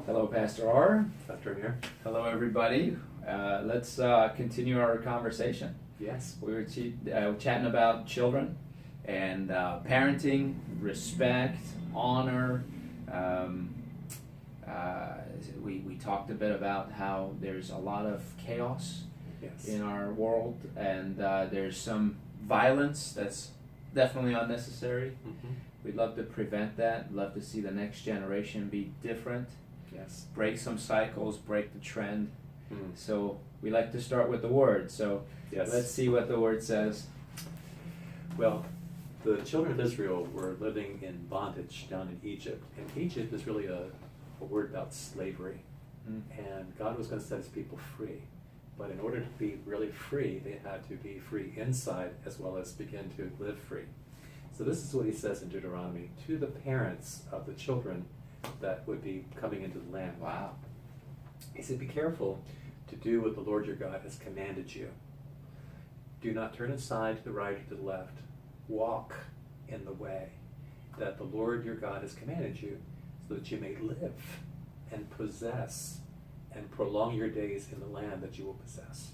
Hello, Pastor R. Dr. Amir. Hello, everybody. Let's continue our conversation. Yes. We were chatting about children and parenting, respect, honor. We talked a bit about how there's a lot of chaos in our world, and there's some violence that's definitely unnecessary. Mm-hmm. We'd love to prevent that. Love to see the next generation be different. Yes. Break some cycles, break the trend. Mm. So we like to start with the Word. So Yes. let's see what the Word says. Well, the children of Israel were living in bondage down in Egypt. And Egypt is really a word about slavery. Mm. And God was going to set his people free. But in order to be really free, they had to be free inside as well as begin to live free. So this is what he says in Deuteronomy to the parents of the children that would be coming into the land. Wow. He said, be careful to do what the Lord your God has commanded you. Do not turn aside to the right or to the left. Walk in the way that the Lord your God has commanded you, so that you may live and possess and prolong your days in the land that you will possess.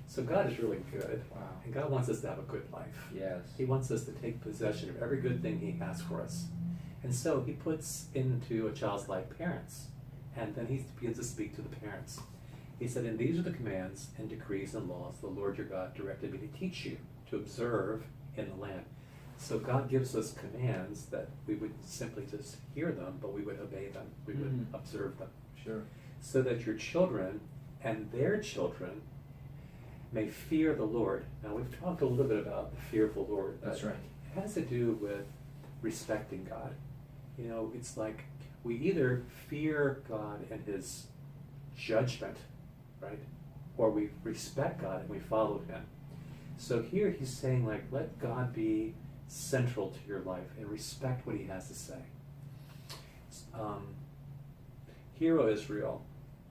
So God is really good. Wow. And God wants us to have a good life. Yes. He wants us to take possession of every good thing he has for us. And so he puts into a child's life parents. And then he begins to speak to the parents. He said, and these are the commands and decrees and laws the Lord your God directed me to teach you, to observe in the land. So God gives us commands that we would simply just hear them, but we would obey them. We would observe them. Sure. So that your children and their children may fear the Lord. Now we've talked a little bit about the fear of the Lord. That's right. It has to do with respecting God. You know, it's like we either fear God and his judgment, right? Or we respect God and we follow him. So here he's saying, like, let God be central to your life and respect what he has to say. Hear, O Israel,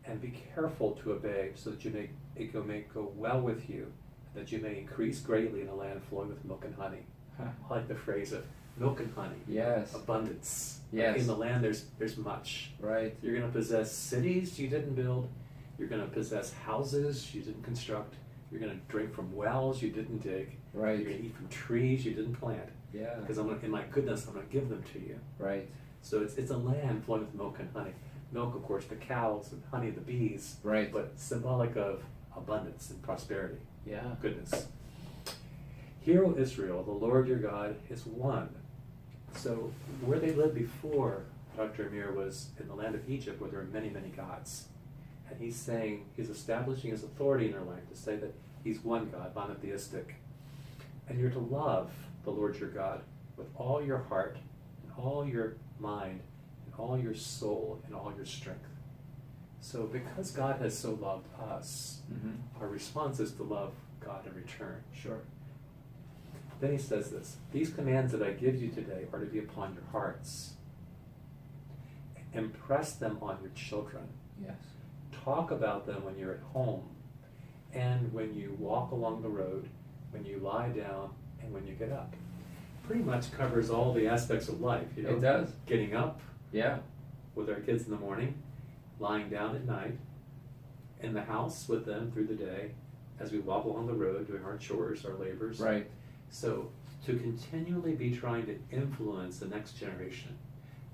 and be careful to obey, so that it may go well with you, that you may increase greatly in a land flowing with milk and honey. Huh. I like the phrase of milk and honey. Yes. Abundance. Yes. In the land there's much. Right. You're going to possess cities you didn't build. You're going to possess houses you didn't construct. You're going to drink from wells you didn't dig. Right. You're going to eat from trees you didn't plant. Yeah. Because in my goodness, I'm going to give them to you. Right. So it's a land flowing with milk and honey. Milk, of course, the cows, and honey, the bees. Right. But symbolic of abundance and prosperity. Yeah. Goodness. Hear, O Israel, the Lord your God is one. So where they lived before, Dr. Amir, was in the land of Egypt, where there were many, many gods. And he's saying, he's establishing his authority in their land to say that he's one God, monotheistic. And you're to love the Lord your God with all your heart, and all your mind, and all your soul, and all your strength. So because God has so loved us, our response is to love God in return. Sure. Then he says this, these commands that I give you today are to be upon your hearts. Impress them on your children. Yes. Talk about them when you're at home, and when you walk along the road, when you lie down, and when you get up. Pretty much covers all the aspects of life. You know, It does. Getting up Yeah. with our kids in the morning, lying down at night, in the house with them through the day, as we walk along the road doing our chores, our labors. Right. So to continually be trying to influence the next generation,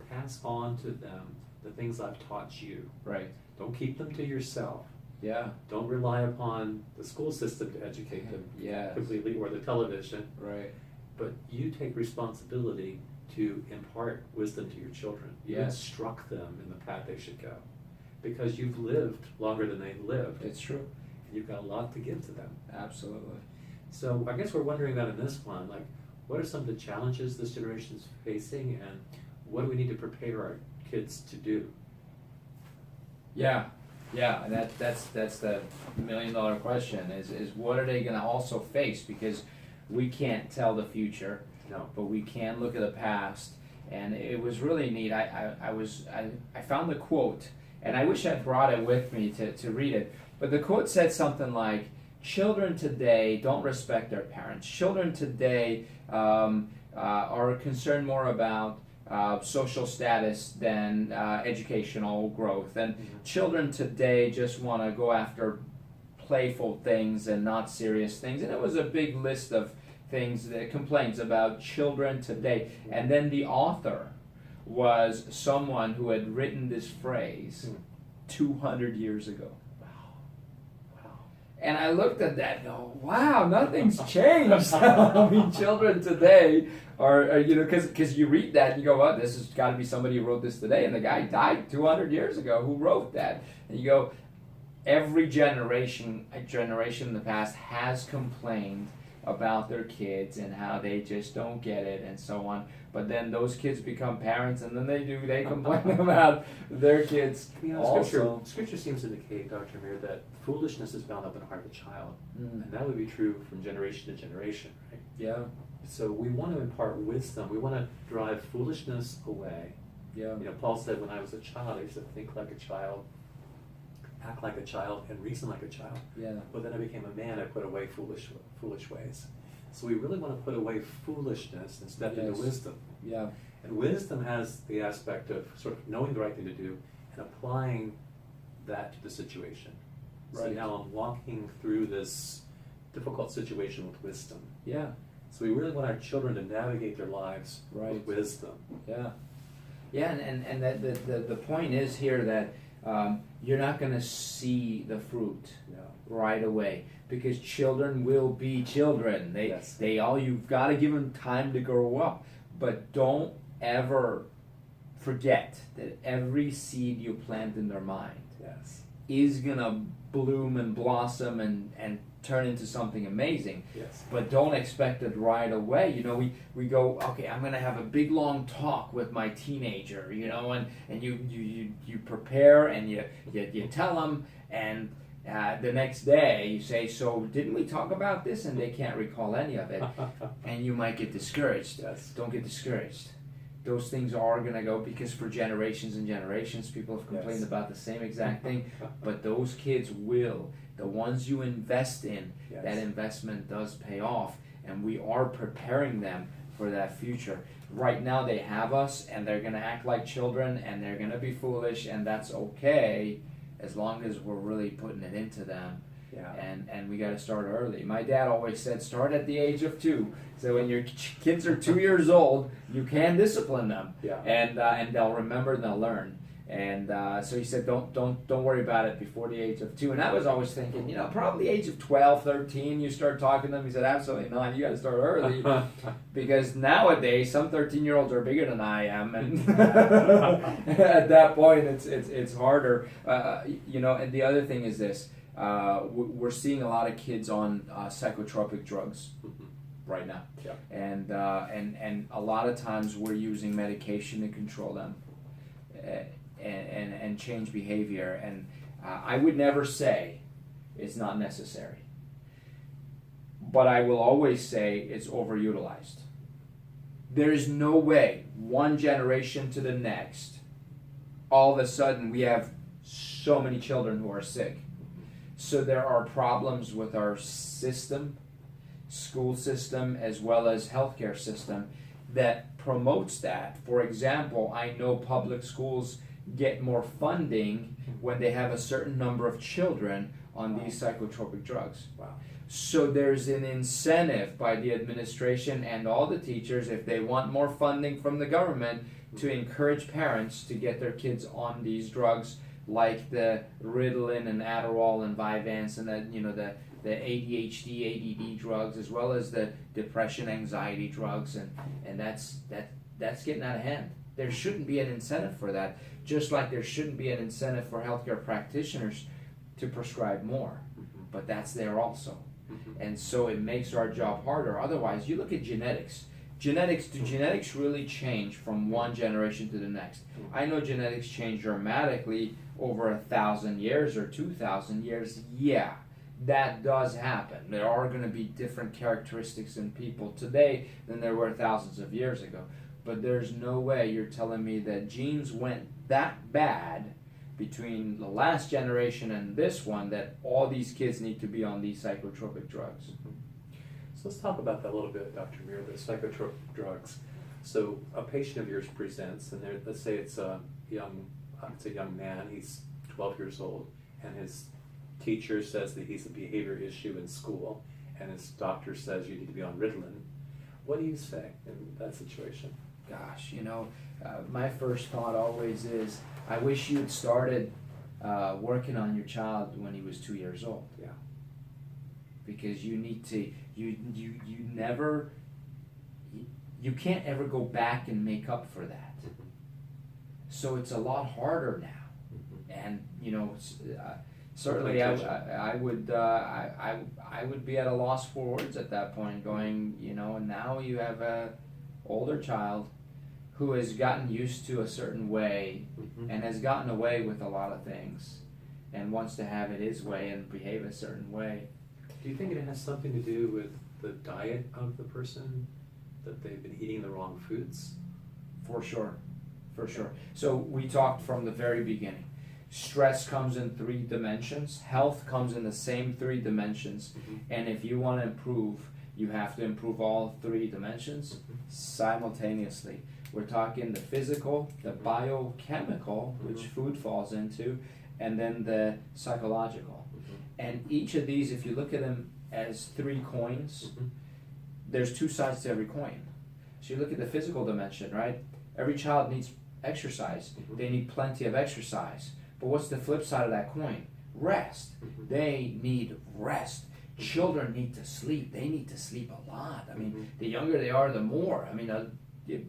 pass on to them the things I've taught you. Right. Don't keep them to yourself. Yeah. Don't rely upon the school system to educate them Yes. completely, or the television. Right. But you take responsibility to impart wisdom to your children. You Yes. instruct them in the path they should go. Because you've lived longer than they've lived. It's true. You've got a lot to give to them. Absolutely. So I guess we're wondering that in this one, like, what are some of the challenges this generation is facing, and what do we need to prepare our kids to do? Yeah. Yeah, and that's the $1 million question is what are they going to also face, because we can't tell the future, No. but we can look at the past. And it was really neat. I found the quote, and I wish I brought it with me to read it, but the quote said something like, children today don't respect their parents. Children today are concerned more about social status than educational growth. And children today just want to go after playful things and not serious things. And it was a big list of things, that complaints about children today. And then the author was someone who had written this phrase 200 years ago. And I looked at that and go, wow, nothing's changed. I mean, children today are you know, because you read that and you go, well, this has got to be somebody who wrote this today. And the guy died 200 years ago who wrote that. And you go, every generation in the past has complained about their kids and how they just don't get it and so on. But then those kids become parents and then they complain about their kids. You know, also. Scripture seems to indicate, Dr. Amir, that foolishness is bound up in the heart of a child. And that would be true from generation to generation, right? Yeah. So we want to impart wisdom. We want to drive foolishness away. Yeah. You know, Paul said, when I was a child, I used to think like a child, act like a child, and reason like a child. Yeah. But then I became a man, I put away foolish ways. So we really want to put away foolishness and step into wisdom. Yeah. And wisdom has the aspect of sort of knowing the right thing to do and applying that to the situation. So Right. now I'm walking through this difficult situation with wisdom. Yeah. So we really want our children to navigate their lives Right. with wisdom. Yeah. Yeah, and the point is here that you're not going to see the fruit right away, because children will be children. You've got to give them time to grow up, but don't ever forget that every seed you plant in their mind is going to bloom and blossom and turn into something amazing. But don't expect it right away. You know, we go, okay, I'm going to have a big long talk with my teenager, you know, and you prepare and you tell them, and the next day you say, so didn't we talk about this? And they can't recall any of it. And you might get discouraged. Don't get discouraged. Those things are going to go, because for generations and generations people have complained about the same exact thing. But those kids will. The ones you invest in, that investment does pay off. And we are preparing them for that future. Right now they have us, and they're going to act like children, and they're going to be foolish, and that's okay, as long as we're really putting it into them. And we got to start early. My dad always said, start at the age of 2. So when your kids are 2 years old, you can discipline them, and they'll remember and they'll learn. And so he said, don't worry about it before the age of 2. And I was always thinking, you know, probably the age of 12, 13, you start talking to them. He said, absolutely not. You got to start early, because nowadays some 13-year-olds are bigger than I am, and at that point it's harder. You know, and the other thing is this. We're seeing a lot of kids on psychotropic drugs right now, and a lot of times we're using medication to control them and change behavior. And I would never say it's not necessary, but I will always say it's overutilized. There is no way one generation to the next, all of a sudden we have so many children who are sick. So there are problems with our system, school system, as well as healthcare system, that promotes that. For example, I know public schools get more funding when they have a certain number of children on these psychotropic drugs. So there's an incentive by the administration and all the teachers, if they want more funding from the government, to encourage parents to get their kids on these drugs, like the Ritalin and Adderall and Vyvanse, and the ADHD, ADD drugs, as well as the depression, anxiety drugs, and that's getting out of hand. There shouldn't be an incentive for that, just like there shouldn't be an incentive for healthcare practitioners to prescribe more, but that's there also. And so it makes our job harder. Otherwise, you look at genetics. Do genetics really change from one generation to the next? I know genetics change dramatically over 1,000 years or 2,000 years. Yeah, that does happen. There are going to be different characteristics in people today than there were thousands of years ago. But there's no way you're telling me that genes went that bad between the last generation and this one that all these kids need to be on these psychotropic drugs. So let's talk about that a little bit, Dr. Amir, the psychotropic drugs. So a patient of yours presents, and let's say it's a young man. He's 12 years old, and his teacher says that he's a behavior issue in school, and his doctor says you need to be on Ritalin. What do you say in that situation? Gosh, my first thought always is, I wish you had started working on your child when he was 2 years old. Yeah. Because you need to, you never, you can't ever go back and make up for that. So it's a lot harder now. And, certainly I would be at a loss for words at that point, going, and now you have a older child who has gotten used to a certain way and has gotten away with a lot of things and wants to have it his way and behave a certain way. Do you think it has something to do with the diet of the person, that they've been eating the wrong foods? For sure. So we talked from the very beginning. Stress comes in 3 dimensions. Health comes in the same 3 dimensions. And if you want to improve, you have to improve all 3 dimensions simultaneously. We're talking the physical, the biochemical, which food falls into, and then the psychological. And each of these, if you look at them as 3 coins, there's 2 sides to every coin. So you look at the physical dimension, right? Every child needs exercise. They need plenty of exercise. But what's the flip side of that coin? Rest. They need rest. Children need to sleep. They need to sleep a lot. I mean, the younger they are, the more. I mean,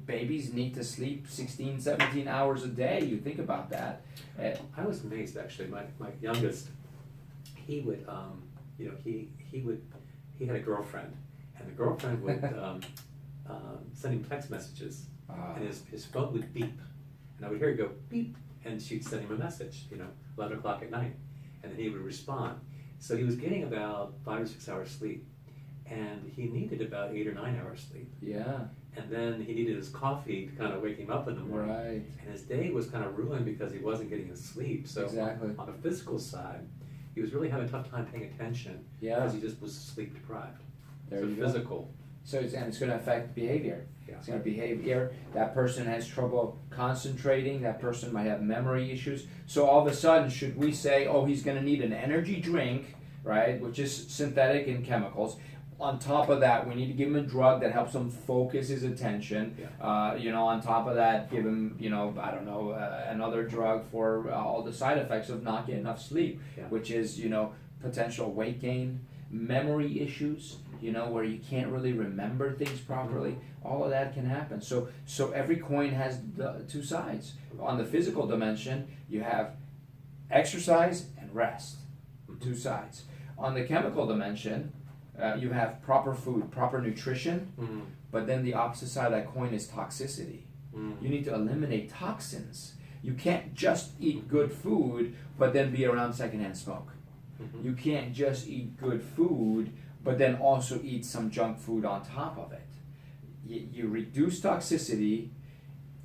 babies need to sleep 16, 17 hours a day. You think about that. I was amazed, actually. My youngest, he would, he had a girlfriend, and the girlfriend would send him text messages, and his phone would beep, and I would hear it go beep, and she'd send him a message, 11 o'clock at night, and then he would respond. So he was getting about 5 or 6 hours sleep, and he needed about 8 or 9 hours sleep. Yeah. And then he needed his coffee to kind of wake him up in the morning. Right. And his day was kind of ruined because he wasn't getting his sleep. So exactly. on the physical side, he was really having a tough time paying attention because he just was sleep deprived. There so you physical. Go. So it's going to affect behavior. Yeah. It's going to behavior. That person has trouble concentrating. That person might have memory issues. So all of a sudden, should we say, oh, he's going to need an energy drink, right, which is synthetic in chemicals. On top of that, we need to give him a drug that helps him focus his attention. Yeah. On top of that, give him, another drug for all the side effects of not getting enough sleep, which is, potential weight gain, memory issues, where you can't really remember things properly. All of that can happen. So every coin has the 2 sides. On the physical dimension, you have exercise and rest, 2 sides. On the chemical dimension, you have proper food, proper nutrition, but then the opposite side of that coin is toxicity. You need to eliminate toxins. You can't just eat good food, but then be around secondhand smoke. You can't just eat good food, but then also eat some junk food on top of it. You reduce toxicity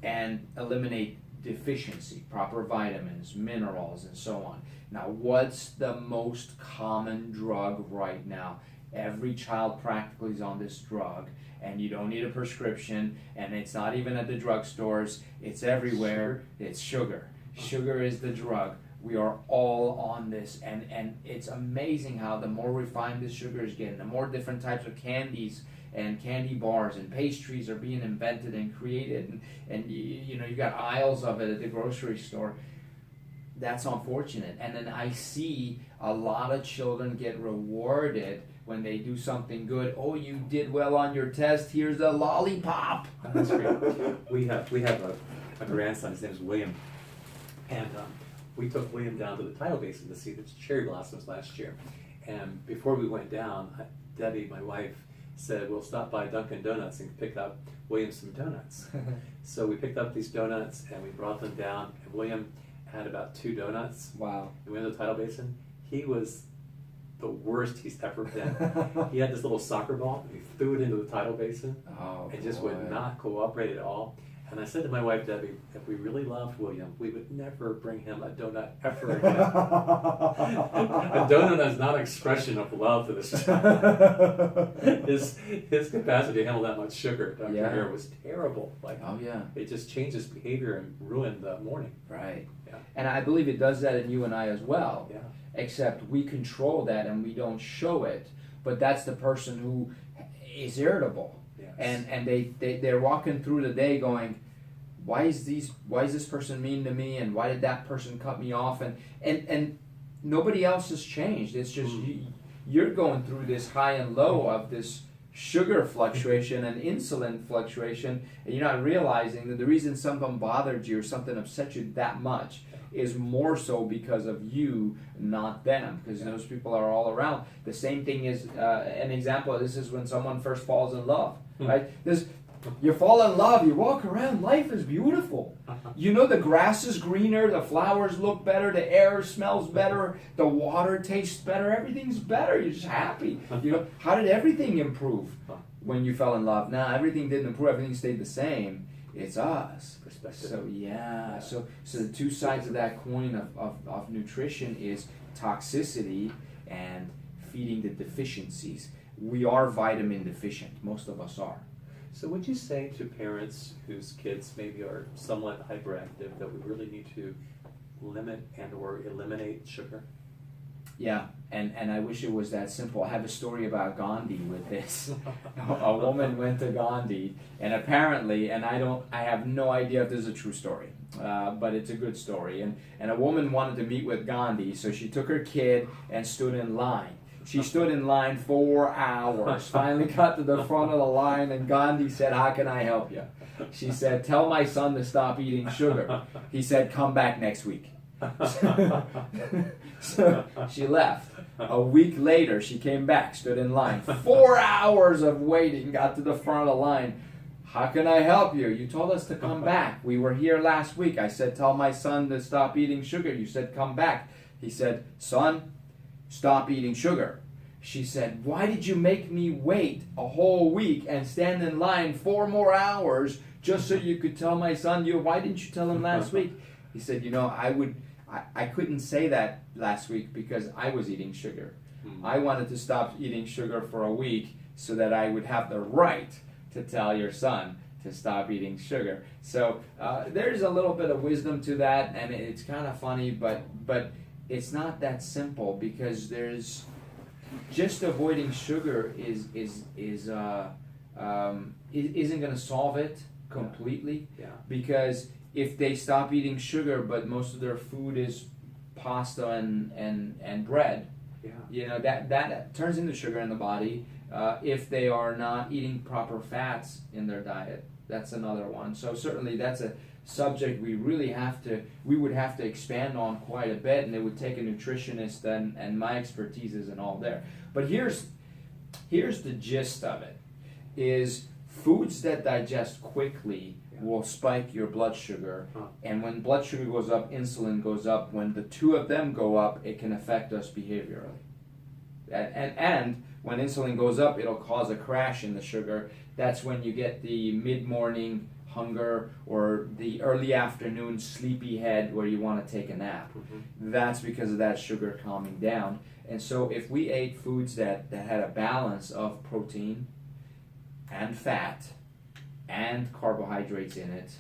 and eliminate deficiency, proper vitamins, minerals, and so on. Now, what's the most common drug right now? Every child practically is on this drug, and you don't need a prescription, and it's not even at the drugstores. It's everywhere. It's sugar. Sugar is the drug. We are all on this, and it's amazing how the more refined this sugar is getting, the more different types of candies and candy bars and pastries are being invented and created, and you got aisles of it at the grocery store. That's unfortunate. And then I see a lot of children get rewarded when they do something good. Oh, you did well on your test. Here's a lollipop. That's great. We have a grandson. His name is William, and we took William down to the tidal basin to see the cherry blossoms last year. And before we went down, Debbie, my wife, said, we'll stop by Dunkin' Donuts and pick up William some donuts. So we picked up these donuts and we brought them down, and William had about 2 donuts. Wow. And we went to the tidal basin. He was the worst he's ever been. He had this little soccer ball, and he threw it into the tidal basin, and just would not cooperate at all. And I said to my wife, Debbie, if we really loved William, we would never bring him a donut ever again. A donut is not an expression of love to this child. His capacity to handle that much sugar, Dr. Yeah. Amir, was terrible. Like, Oh yeah. it just changed his behavior and ruined the morning. Right. Yeah. And I believe it does that in you and I as well. Yeah. Except we control that and we don't show it. But that's the person who is irritable. Yes. And they're walking through the day going, why is this person mean to me, and why did that person cut me off, and nobody else has changed. It's just you're going through this high and low of this sugar fluctuation and insulin fluctuation, and you're not realizing that the reason something bothered you or something upset you that much is more so because of you, not them, because those people are all around. The same thing is an example of this is when someone first falls in love, right? You fall in love, you walk around, life is beautiful. You know, the grass is greener, the flowers look better, the air smells better, the water tastes better, everything's better. You're just happy. You know, how did everything improve when you fell in love? Nah, everything didn't improve, everything stayed the same. It's us. Perspective. So yeah, so the two sides of that coin of nutrition is toxicity and feeding the deficiencies. We are vitamin deficient, most of us are. So would you say to parents whose kids maybe are somewhat hyperactive that we really need to limit and or eliminate sugar? Yeah, and I wish it was that simple. I have a story about Gandhi with this. A woman went to Gandhi, and apparently, and I have no idea if this is a true story, but it's a good story. And a woman wanted to meet with Gandhi, so she took her kid and stood in line. She stood in line 4 hours, finally got to the front of the line, and Gandhi said, "How can I help you?" She said, "Tell my son to stop eating sugar." He said, "Come back next week." So she left. A week later, she came back, stood in line. 4 hours of waiting, got to the front of the line. "How can I help you? You told us to come back. We were here last week. I said, tell my son to stop eating sugar. You said, come back." He said, "Son, stop eating sugar." She said, "Why did you make me wait a whole week and stand in line 4 more hours just so you could tell my son? Why didn't you tell him last week?" He said, I couldn't say that last week because I was eating sugar. I wanted to stop eating sugar for a week so that I would have the right to tell your son to stop eating sugar. So there's a little bit of wisdom to that, and it's kind of funny, but it's not that simple, because there's just avoiding sugar isn't going to solve it completely. Yeah. Because if they stop eating sugar, but most of their food is pasta and bread, that turns into sugar in the body. If they are not eating proper fats in their diet, that's another one. So certainly that's a subject we would have to expand on quite a bit, and it would take a nutritionist, and my expertise isn't all there. But here's the gist of it, is foods that digest quickly will spike your blood sugar, and when blood sugar goes up, insulin goes up. When the two of them go up, it can affect us behaviorally. And when insulin goes up, it'll cause a crash in the sugar. That's when you get the mid-morning hunger or the early afternoon sleepy head where you want to take a nap. That's because of that sugar calming down. And so if we ate foods that had a balance of protein and fat and carbohydrates in it,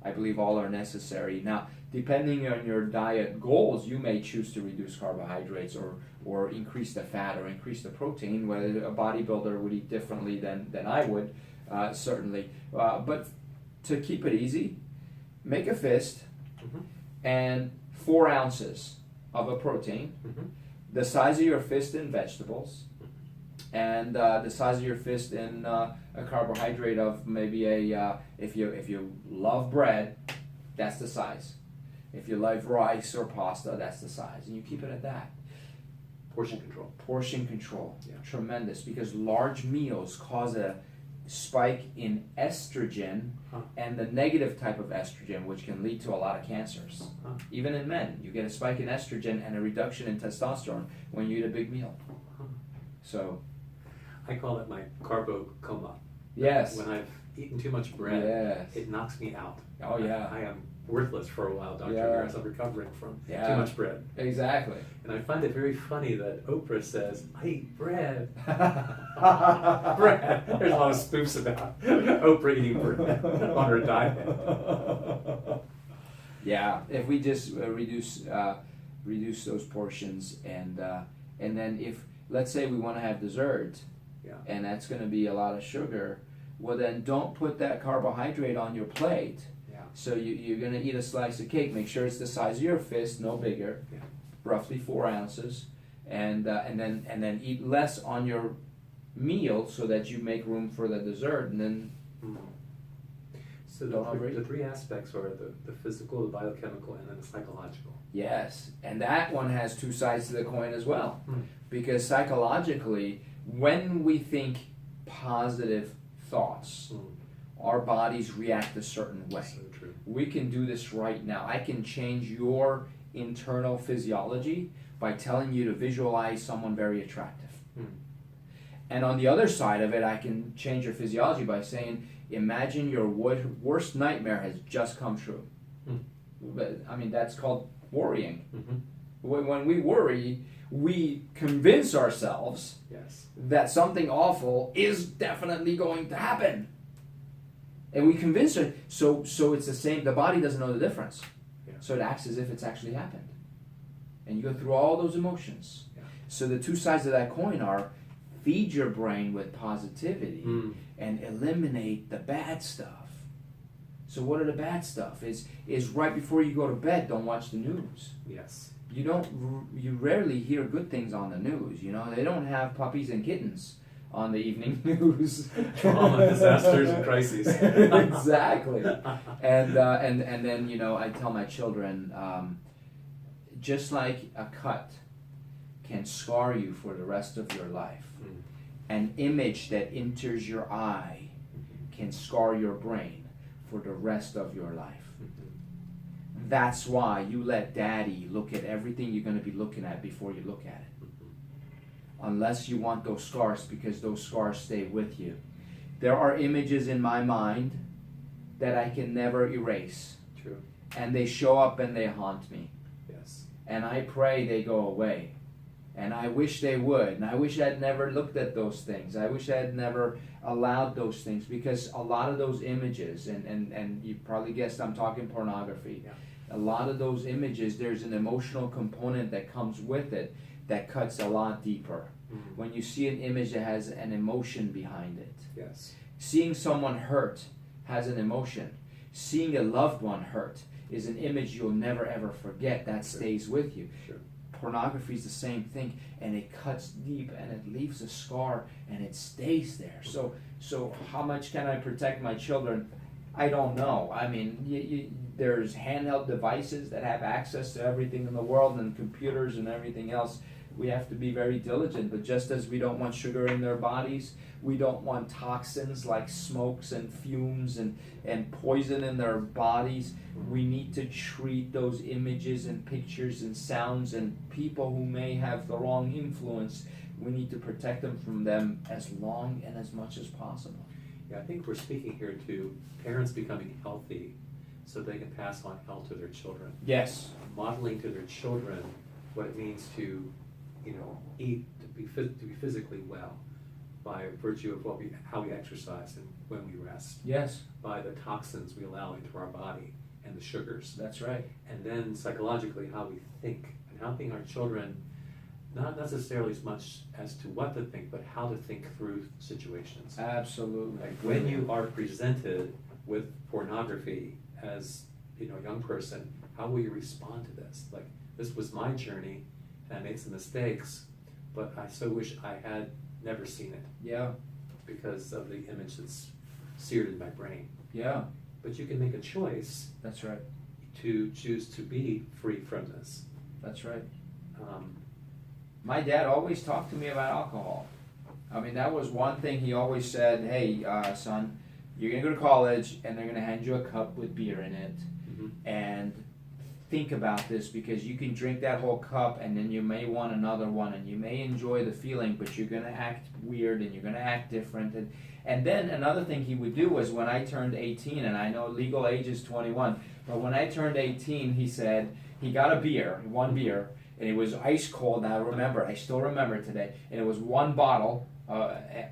I believe all are necessary. Now, depending on your diet goals, you may choose to reduce carbohydrates or increase the fat or increase the protein, whether a bodybuilder would eat differently than I would, certainly. But to keep it easy, make a fist and 4 ounces of a protein, the size of your fist in vegetables, and the size of your fist in a carbohydrate of maybe if you love bread, that's the size. If you love rice or pasta, that's the size, and you keep it at that. Portion control. Portion control, Yeah. tremendous, because large meals cause a spike in estrogen and the negative type of estrogen, which can lead to a lot of cancers. Even in men, you get a spike in estrogen and a reduction in testosterone when you eat a big meal. So I call it my carbo coma. yes, When I've eaten too much bread, Yes. it knocks me out. Oh, yeah. I am worthless for a while, Dr. Yeah. Amir, as I'm recovering from Yeah. too much bread. Exactly. And I find it very funny that Oprah says, I eat bread. Bread. Bread. There's a lot of spoofs about Oprah eating bread on her diet. Yeah, if we just reduce those portions, and then if, let's say, we want to have dessert, Yeah. and that's going to be a lot of sugar, well then don't put that carbohydrate on your plate. Yeah. So you're going to eat a slice of cake. Make sure it's the size of your fist, no bigger, Yeah. roughly 4 ounces, and then eat less on your meal so that you make room for the dessert, and then. So Don't the three aspects are the physical, the biochemical, and then the psychological. Yes, and that one has two sides to the coin as well. Hmm. Because psychologically, when we think positive thoughts, our bodies react a certain way. So true. We can do this right now. I can change your internal physiology by telling you to visualize someone very attractive. And on the other side of it, I can change your physiology by saying, imagine your worst nightmare has just come true. But, I mean, that's called worrying. When we worry, we convince ourselves Yes. that something awful is definitely going to happen. And we convince it, so it's the same, the body doesn't know the difference. Yeah. So it acts as if it's actually happened. And you go through all those emotions. Yeah. So the two sides of that coin are, feed your brain with positivity and eliminate the bad stuff. So what are the bad stuff? Is right before you go to bed, don't watch the news. Yes. You rarely hear good things on the news. You know, they don't have puppies and kittens on the evening news. Trauma, disasters, and crises. Exactly. And then, you know, I tell my children, just like a cut can scar you for the rest of your life, an image that enters your eye can scar your brain for the rest of your life. That's why you let daddy look at everything you're going to be looking at before you look at it. Unless you want those scars, because those scars stay with you. There are images in my mind that I can never erase. True. And they show up and they haunt me. Yes. And I pray they go away. And I wish they would. And I wish I'd never looked at those things. I wish I'd never allowed those things, because a lot of those images, and you probably guessed I'm talking pornography. Yeah. A lot of those images, there's an emotional component that comes with it that cuts a lot deeper. When you see an image that has an emotion behind it. Yes. Seeing someone hurt has an emotion. Seeing a loved one hurt is an image you'll never ever forget. That stays with you. Sure. Pornography is the same thing, and it cuts deep and it leaves a scar and it stays there. So how much can I protect my children? I don't know. I mean, there's handheld devices that have access to everything in the world, and computers and everything else. We have to be very diligent, but just as we don't want sugar in their bodies, we don't want toxins like smokes and fumes and poison in their bodies. We need to treat those images and pictures and sounds and people who may have the wrong influence. We need to protect them from them as long and as much as possible. Yeah, I think we're speaking here to parents becoming healthy so they can pass on health to their children. Yes. Modeling to their children what it means to, eat, to be physically well, by virtue of how we exercise and when we rest. Yes. By the toxins we allow into our body and the sugars. That's right. And then psychologically how we think, and helping our children not necessarily as much as to what to think, but how to think through situations. Absolutely. Like when you are presented with pornography as a young person, how will you respond to this? Like, this was my journey, and I made some mistakes, but I so wish I had never seen it. Yeah. Because of the image that's seared in my brain. Yeah. But you can make a choice. That's right. To choose to be free from this. That's right. My dad always talked to me about alcohol. I mean, that was one thing he always said, hey, son, you're going to go to college and they're going to hand you a cup with beer in it. And think about this, because you can drink that whole cup and then you may want another one and you may enjoy the feeling, but you're going to act weird and you're going to act different. And then another thing he would do was, when I turned 18, and I know legal age is 21, but when I turned 18, he said he got a beer, one beer, and it was ice cold. And I still remember it today. And it was one bottle,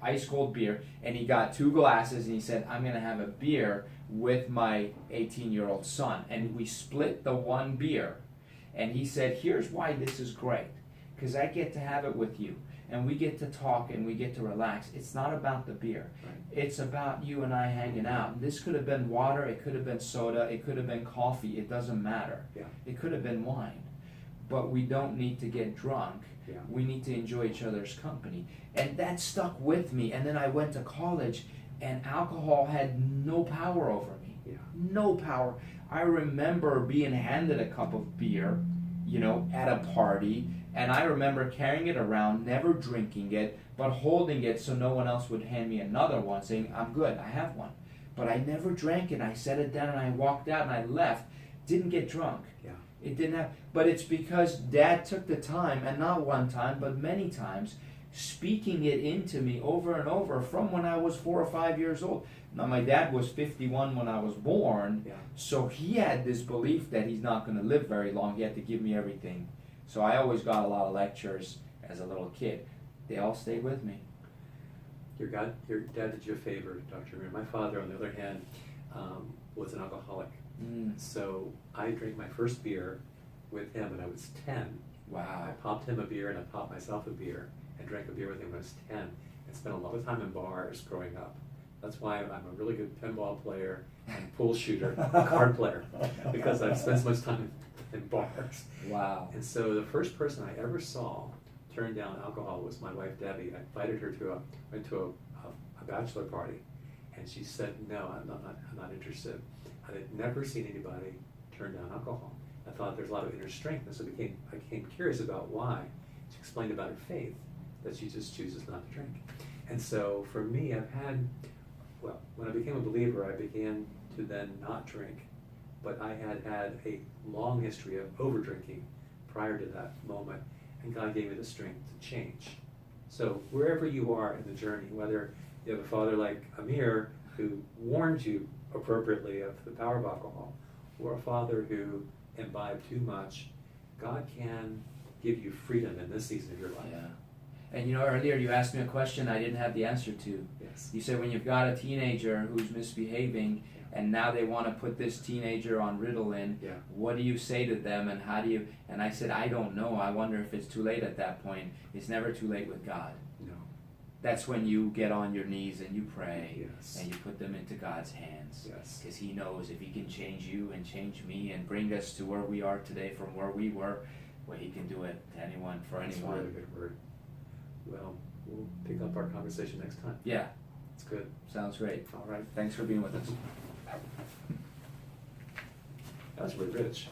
ice cold beer, and he got 2 glasses, and he said, I'm going to have a beer with my 18-year-old son. And we split the one beer. And he said, here's why this is great, because I get to have it with you, and we get to talk and we get to relax. It's not about the beer. Right. It's about you and I hanging out. And this could have been water, it could have been soda, it could have been coffee, it doesn't matter. Yeah. It could have been wine. But we don't need to get drunk. Yeah. We need to enjoy each other's company. And that stuck with me. And then I went to college, and alcohol had no power over me. Yeah. No power. I remember being handed a cup of beer, at a party, and I remember carrying it around, never drinking it, but holding it so no one else would hand me another one, saying, I'm good, I have one. But I never drank it. I set it down and I walked out and I left. Didn't get drunk. Yeah. It didn't have, but it's because Dad took the time, and not one time, but many times, speaking it into me over and over from when I was 4 or 5 years old. Now, my dad was 51 when I was born, Yeah. so he had this belief that he's not going to live very long. He had to give me everything. So I always got a lot of lectures as a little kid. They all stayed with me. Your dad did you a favor, Dr. Amir. My father, on the other hand, was an alcoholic. So I drank my first beer with him when I was 10. Wow. I popped him a beer and I popped myself a beer and drank a beer with him when I was 10, and spent a lot of time in bars growing up. That's why I'm a really good pinball player and pool shooter, card player, because I've spent so much time in bars. Wow. And so the first person I ever saw turn down alcohol was my wife Debbie. I invited her to a bachelor party, and she said, no, I'm not interested. I had never seen anybody turn down alcohol. I thought there's a lot of inner strength, and so I became curious about why. She explained about her faith, that she just chooses not to drink. And so for me, when I became a believer, I began to then not drink, but I had a long history of over drinking prior to that moment, and God gave me the strength to change. So wherever you are in the journey, whether you have a father like Amir who warned you appropriately of the power of alcohol, or a father who imbibed too much, God can give you freedom in this season of your life. Yeah. And earlier you asked me a question I didn't have the answer to. Yes. You said when you've got a teenager who's misbehaving, and now they want to put this teenager on Ritalin, Yeah. what do you say to them, and how do you, and I said, I don't know. I wonder if it's too late at that point. It's never too late with God. No. That's when you get on your knees and you pray, Yes. and you put them into God's hands. Yes. Because He knows if He can change you and change me and bring us to where we are today from where we were, well, He can do it to anyone, for That's anyone. a really good word. Well, we'll pick up our conversation next time. Yeah, It's good. sounds great. All right. Thanks for being with us. That was really rich.